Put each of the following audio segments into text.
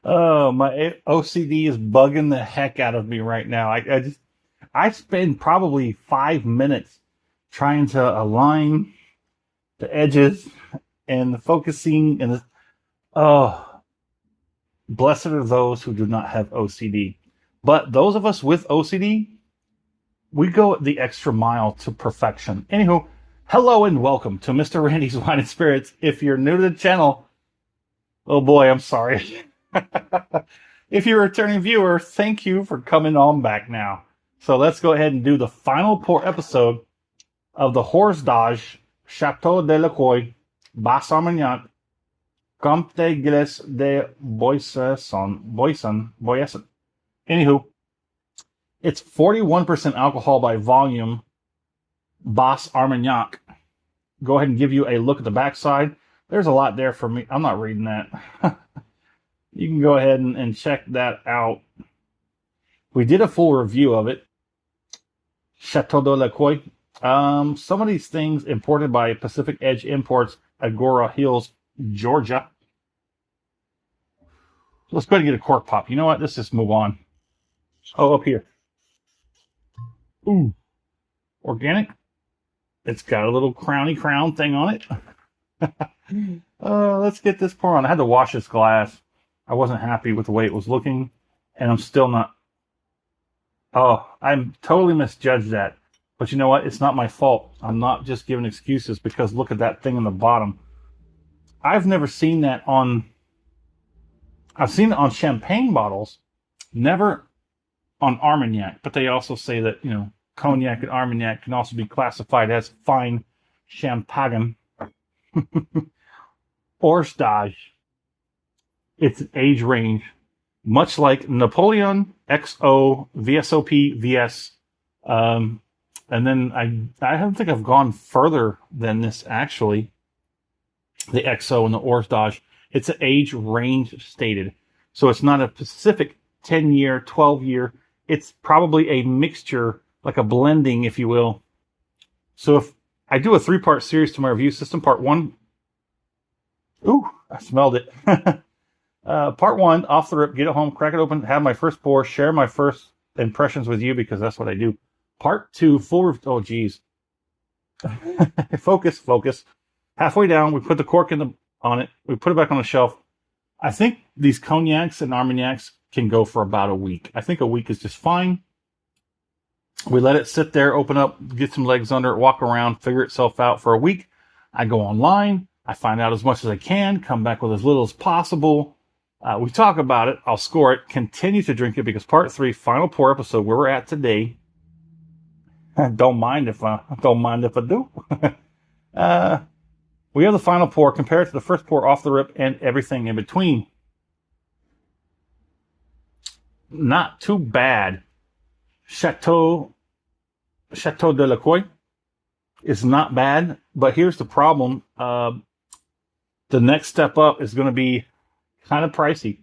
Oh, my OCD is bugging the heck out of me right now. I spend probably 5 minutes trying to align the edges and the focusing oh, blessed are those who do not have OCD. But those of us with OCD, we go the extra mile to perfection. Anywho, hello and welcome to Mr. Randy's Wine and Spirits. If you're new to the channel, oh boy, I'm sorry. If you're a returning viewer, thank you for coming on back now. So let's go ahead and do the final pour episode of the Hors d'Age Chateau de Lacquy Bas Armagnac Comte Gilles de Boisson. Anywho, it's 41% alcohol by volume, Bas Armagnac. Go ahead and give you a look at the backside. There's a lot there for me. I'm not reading that. You can go ahead and check that out. We did a full review of it. Chateau de Lacquy. Some of these things imported by Pacific Edge Imports, Agora Hills, Georgia. Let's go ahead and get a cork pop. You know what? Let's just move on. Oh, up here. Ooh. Organic. It's got a little crowny crown thing on it. Let's get this pour on. I had to wash this glass. I wasn't happy with the way it was looking, and I'm still not. Oh, I'm totally misjudged that. But you know what? It's not my fault. I'm not just giving excuses because look at that thing in the bottom. I've never seen that on. I've seen it on champagne bottles, never on Armagnac. But they also say that, cognac and Armagnac can also be classified as fine champagne. Hors d'Age. It's an age range, much like Napoleon, XO, VSOP, VS. And then I don't think I've gone further than this, actually. The XO and the Hors d'Age. It's an age range stated. So it's not a specific 10-year, 12-year. It's probably a mixture, like a blending, if you will. So if I do a 3-part series to my review system, part 1. Ooh, I smelled it. Part 1, off the rip, get it home, crack it open, have my first pour, share my first impressions with you because that's what I do. Part 2, oh geez. Focus. Halfway down, we put the cork on it. We put it back on the shelf. I think these cognacs and Armagnacs can go for about a week. I think a week is just fine. We let it sit there, open up, get some legs under it, walk around, figure itself out for a week. I go online. I find out as much as I can, come back with as little as possible. We talk about it. I'll score it. Continue to drink it because part 3, final pour episode, where we're at today. Don't mind if I do. We have the final pour compared to the first pour off the rip and everything in between. Not too bad. Chateau de Lacquy is not bad, but here's the problem. The next step up is going to be kind of pricey.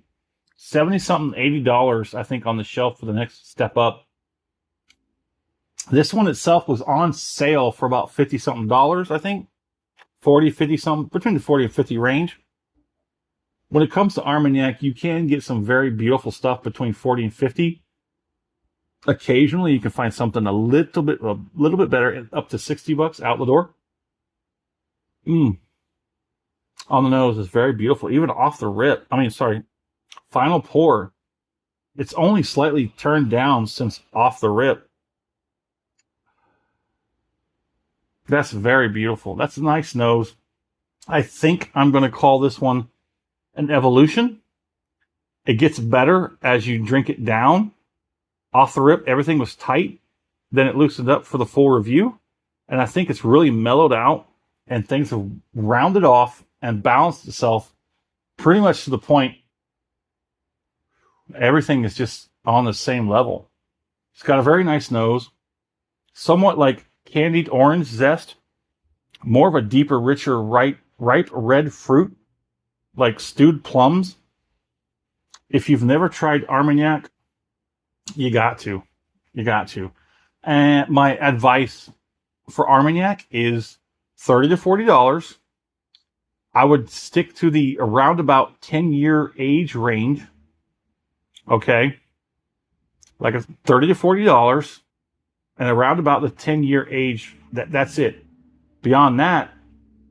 $70-something, $80, I think, on the shelf for the next step up. This one itself was on sale for about $50-something, I think. 40, 50-something, between the 40 and 50 range. When it comes to Armagnac, you can get some very beautiful stuff between 40 and 50. Occasionally, you can find something a little bit better, up to $60 out the door. On the nose is very beautiful, even off the rip. Final pour. It's only slightly turned down since off the rip. That's very beautiful. That's a nice nose. I think I'm going to call this one an evolution. It gets better as you drink it down. Off the rip, everything was tight. Then it loosened up for the full review. And I think it's really mellowed out and things have rounded off and balanced itself pretty much to the point everything is just on the same level. It's got a very nice nose, somewhat like candied orange zest, more of a deeper, richer, ripe red fruit, like stewed plums. If you've never tried Armagnac, you got to. And my advice for Armagnac is $30 to $40. I would stick to the around about 10-year age range. Okay, like a $30 to $40, and around about the 10-year age. That's it. Beyond that,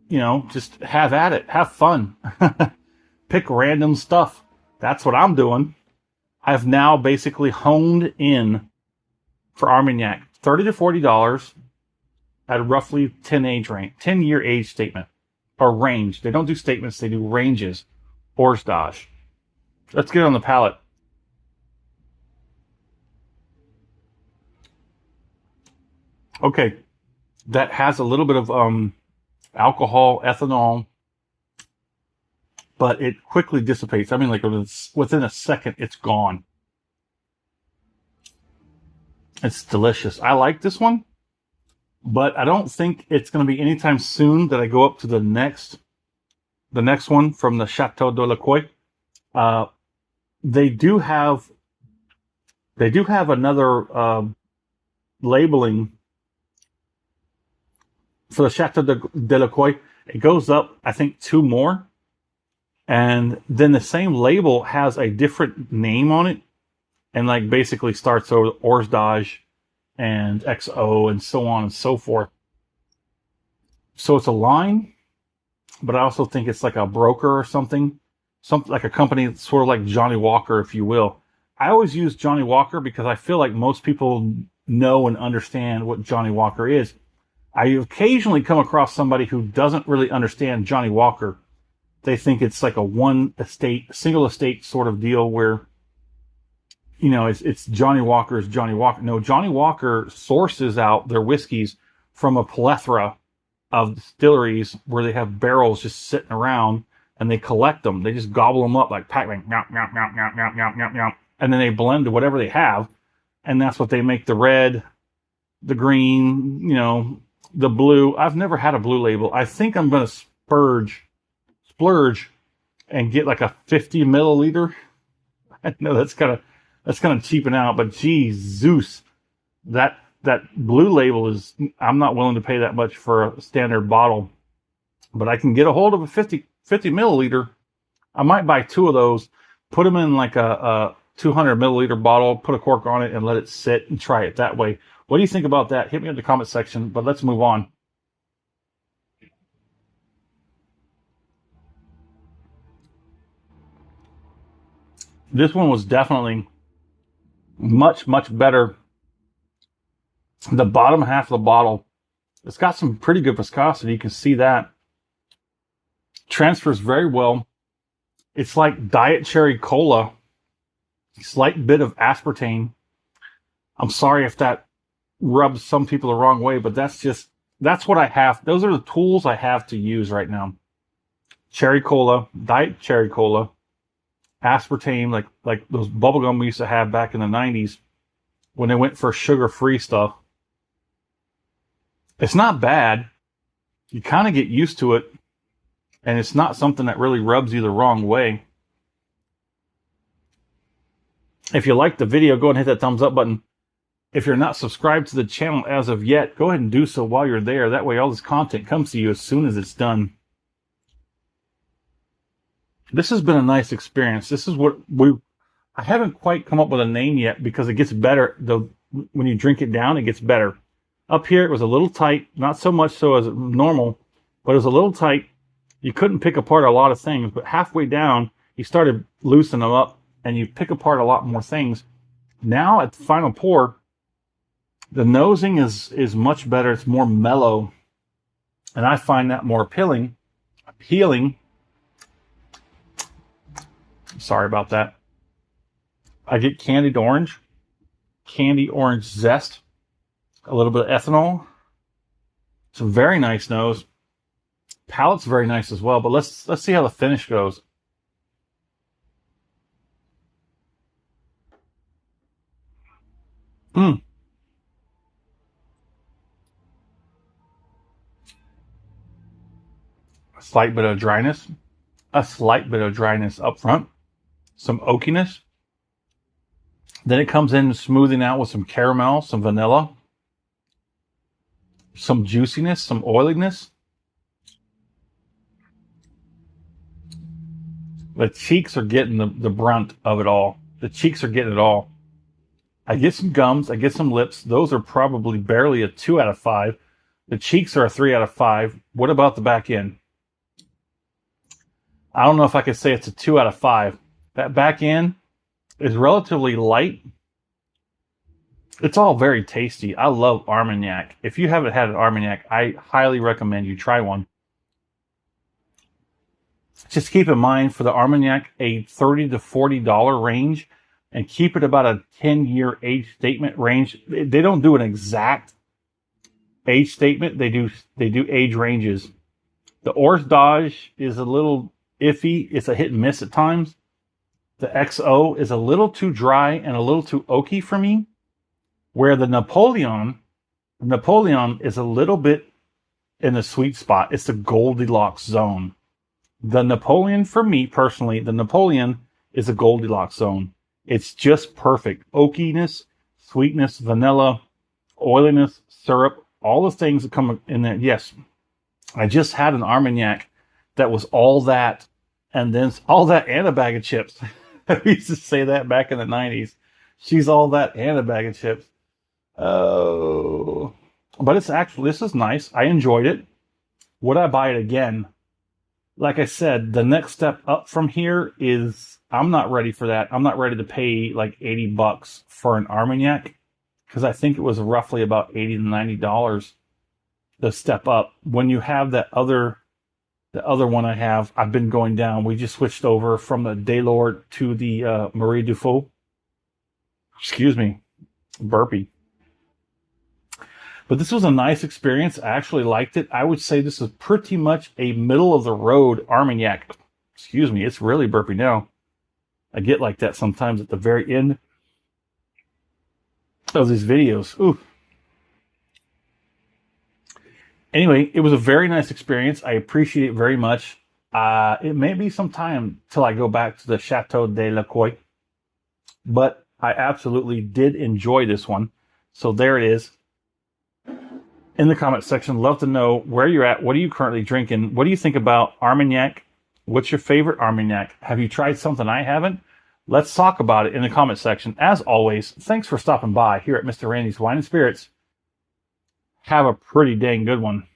just have at it, have fun, pick random stuff. That's what I'm doing. I've now basically honed in for Armagnac, $30 to $40 at roughly 10-year age statement or range. They don't do statements; they do ranges. Hors d'Age. Let's get on the palate. Okay, that has a little bit of alcohol, ethanol, but it quickly dissipates. I mean, like within a second, it's gone. It's delicious. I like this one, but I don't think it's going to be anytime soon that I go up to the next one from the Chateau de Lacquy. They do have another labeling for the Chateau de Lacquy. It goes up, I think, 2 more. And then the same label has a different name on it. And like basically starts over Hors d'Age and XO and so on and so forth. So it's a line, but I also think it's like a broker or something like a company that's sort of like Johnny Walker, if you will. I always use Johnny Walker because I feel like most people know and understand what Johnny Walker is. I occasionally come across somebody who doesn't really understand Johnny Walker. They think it's like a single estate sort of deal where, it's Johnny Walker's Johnny Walker. No, Johnny Walker sources out their whiskeys from a plethora of distilleries where they have barrels just sitting around and they collect them. They just gobble them up like pack, like meow, meow, meow, meow, meow, meow, meow, meow. And then they blend to whatever they have. And that's what they make the red, the green, the blue. I've never had a blue label. I think I'm going to splurge and get like a 50 milliliter. I know that's kind of cheaping out, but geez, Zeus, that blue label is, I'm not willing to pay that much for a standard bottle, but I can get a hold of a 50 milliliter. I might buy 2 of those, put them in like a 200 milliliter bottle, put a cork on it and let it sit and try it that way. What do you think about that? Hit me in the comment section, but let's move on. This one was definitely much, much better. The bottom half of the bottle, it's got some pretty good viscosity. You can see that. Transfers very well. It's like diet cherry cola. Slight bit of aspartame. I'm sorry if that rubs some people the wrong way, but that's what I have. Those are the tools I have to use right now. Cherry cola, diet cherry cola, aspartame, like those bubblegum we used to have back in the 90s when they went for sugar-free stuff. It's not bad. You kind of get used to it, and it's not something that really rubs you the wrong way. If you like the video, go ahead and hit that thumbs up button. If you're not subscribed to the channel as of yet, go ahead and do so while you're there. That way all this content comes to you as soon as it's done. This has been a nice experience. This is what I haven't quite come up with a name yet because it gets better. When you drink it down, it gets better. Up here, it was a little tight, not so much so as normal, but it was a little tight. You couldn't pick apart a lot of things, but halfway down, you started loosening them up and you pick apart a lot more things. Now at the final pour, the nosing is much better. It's more mellow, and I find that more appealing. Sorry about that. I get candied orange zest, a little bit of ethanol. It's a very nice nose. Palate's very nice as well, but let's see how the finish goes. A slight bit of dryness up front, some oakiness. Then it comes in smoothing out with some caramel, some vanilla, some juiciness, some oiliness. The cheeks are getting the brunt of it all. The cheeks are getting it all. I get some gums. I get some lips. Those are probably barely a 2 out of 5. The cheeks are a 3 out of 5. What about the back end? I don't know if I could say it's a 2 out of 5. That back end is relatively light. It's all very tasty. I love Armagnac. If you haven't had an Armagnac, I highly recommend you try one. Just keep in mind for the Armagnac, a $30 to $40 range, and keep it about a 10-year age statement range. They don't do an exact age statement. They do age ranges. The Hors d'Age is a little iffy. It's a hit and miss at times. The XO is a little too dry and a little too oaky for me. Where the Napoleon is a little bit in the sweet spot. It's the Goldilocks zone. The Napoleon, for me personally, the Napoleon is a Goldilocks zone. It's just perfect. Oakiness, sweetness, vanilla, oiliness, syrup, all the things that come in there. Yes, I just had an Armagnac that was all that, and then all that and a bag of chips. I used to say that back in the 90s. She's all that and a bag of chips. Oh, but it's actually, this is nice. I enjoyed it. Would I buy it again? Like I said, the next step up from here is, I'm not ready for that. I'm not ready to pay like $80 for an Armagnac, because I think it was roughly about $80 to $90 the step up. When you have the other one I've been going down. We just switched over from the Daylord to the Marie Dufault. Excuse me, burpee. But this was a nice experience. I actually liked it. I would say this is pretty much a middle-of-the-road Armagnac. Excuse me, it's really burpy now. I get like that sometimes at the very end of these videos. Ooh. Anyway, it was a very nice experience. I appreciate it very much. It may be some time till I go back to the Chateau de Lacquy, but I absolutely did enjoy this one. So there it is. In the comment section, love to know where you're at. What are you currently drinking? What do you think about Armagnac? What's your favorite Armagnac? Have you tried something I haven't? Let's talk about it in the comment section. As always, thanks for stopping by here at Mr. Randy's Wine and Spirits. Have a pretty dang good one.